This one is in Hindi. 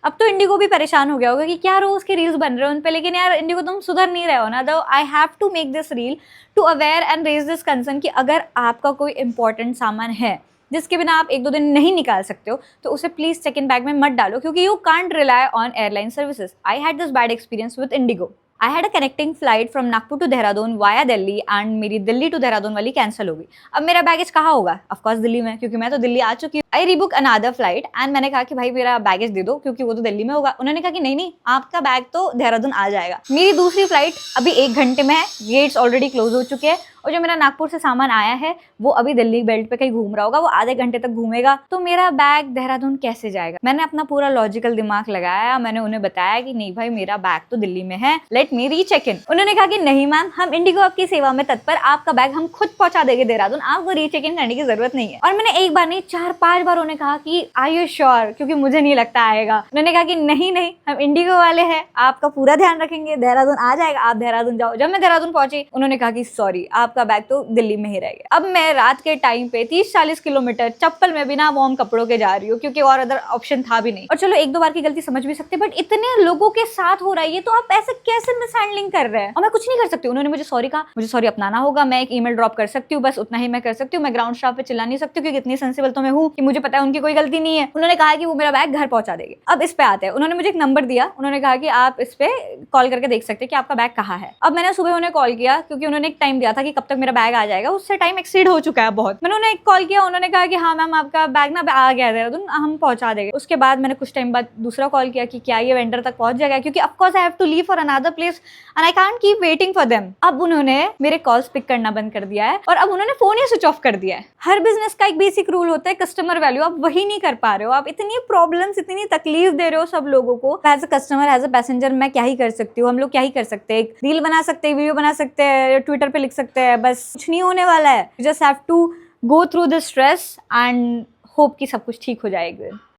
अब तो इंडिगो भी परेशान हो गया होगा कि क्या रोज के रील्स बन रहे हो उन पे, लेकिन यार इंडिगो तुम सुधर नहीं रहे हो ना। तो I have to make this reel to aware and raise this concern कि अगर आपका कोई इंपॉर्टेंट सामान है जिसके बिना आप 1-2 दिन नहीं निकाल सकते हो, तो उसे प्लीज सेकंड बैग में मत डालो, क्योंकि you can't rely on airline services. I had this bad experience with IndiGo. I had a connecting flight from Nagpur to Dehradun via Delhi and मेरी दिल्ली टू देहरादून वाली कैंसिल हो गई। अब मेरा बैगेज कहाँ होगा? ऑफकोर्स दिल्ली में, क्योंकि मैं तो दिल्ली आ चुकी हूँ। आई रीबुक अनदर फ्लाइट एंड मैंने कहा कि भाई मेरा बैगेज दे दो, क्योंकि वो तो दिल्ली में होगा। उन्होंने कहा कि नहीं नहीं, आपका बैग तो देहरादून आ जाएगा। मेरी दूसरी फ्लाइट अभी 1 घंटे में है, गेट्स ऑलरेडी क्लोज हो चुके हैं, और जो मेरा नागपुर से सामान आया है वो अभी दिल्ली बेल्ट पे कहीं घूम रहा होगा, वो आधे घंटे तक घूमेगा, तो मेरा बैग देहरादून कैसे जाएगा? मैंने अपना पूरा लॉजिकल दिमाग लगाया, मैंने उन्हें बताया कि नहीं भाई मेरा बैग तो दिल्ली में है, लेट मी री चेक इन। उन्होंने कहा कि नहीं मैम, हम इंडिगो आपकी सेवा में तत्पर, आपका बैग हम खुद पहुंचा देंगे देहरादून, आपको री चेक इन करने की जरूरत नहीं है। और मैंने एक बार नहीं 4-5 बार उन्हें कहा कि आर यू श्योर, क्योंकि मुझे नहीं लगता आएगा। उन्होंने कहा कि नहीं नहीं, हम इंडिगो वाले हैं, आपका पूरा ध्यान रखेंगे, देहरादून आ जाएगा, आप देहरादून जाओ। जब मैं देहरादून पहुंची उन्होंने कहा कि सॉरी, आपका बैग तो दिल्ली में ही रह गया। अब मैं रात के टाइम पे 30-40 किलोमीटर चप्पल में बिना वार्म कपड़ों के जा रही हूँ, क्योंकि और अदर ऑप्शन था भी नहीं। और चलो 1-2 बार की गलती समझ भी सकते, बट इतने लोगों के साथ हो रहा है ये, तो आप ऐसे कैसे मिस हैंडलिंग कर रहे हैं? और मैं कुछ नहीं कर सकती। उन्होंने मुझे सॉरी कहा, मुझे सॉरी अपनाना होगा, मैं एक ईमेल ड्रॉप कर सकती हूँ, बस उतना ही मैं कर सकती हूँ। मैं ग्राउंड स्टाफ पे चिल्ला नहीं सकती, क्योंकि इतनी सेंसिबल तो मैं हूँ कि मुझे पता है उनकी कोई गलती नहीं है। उन्होंने कहा कि वो मेरा बैग घर पहुंचा देंगे। अब इस पे आते हैं, उन्होंने मुझे एक नंबर दिया, उन्होंने कहा कि आप इस पे कॉल करके देख सकते हैं कि आपका बैग कहाँ है। अब मैंने सुबह उन्हें कॉल किया, क्योंकि उन्होंने एक टाइम दिया था कि कब तक मेरा बैग आ जाएगा, उससे टाइम एक्सीड हो चुका है बहुत। मैंने उन्हें एक कॉल किया, उन्होंने कहा कि हाँ मैम आपका बैग ना आ गया देहरादून, हम पहुंचा देंगे। उसके बाद मैंने कुछ टाइम बाद दूसरा कॉल किया कि क्या ये वेंडर तक पहुंच जाएगा, क्योंकि of course I have to leave for another place and I can't keep waiting for them. अब उन्होंने मेरे कॉल्स पिक करना बंद कर दिया है, और अब उन्होंने फोन ही स्विच ऑफ कर दिया है। हर बिजनेस का एक बेसिक रूल होता है कस्टमर वैल्यू, आप वही नहीं कर पा रहे हो। आप इतनी प्रॉब्लम्स, इतनी तकलीफ दे रहे हो सब लोगों को। As a customer, as a passenger मैं क्या ही कर सकती हूँ? हम लोग क्या ही कर सकते हैं? एक रील बना सकते हैं, वीडियो बना सकते हैं, ट्विटर पे लिख सकते हैं, बस कुछ नहीं होने वाला है। You just have to go through the stress and hope कि सब कुछ ठीक हो जाएगा।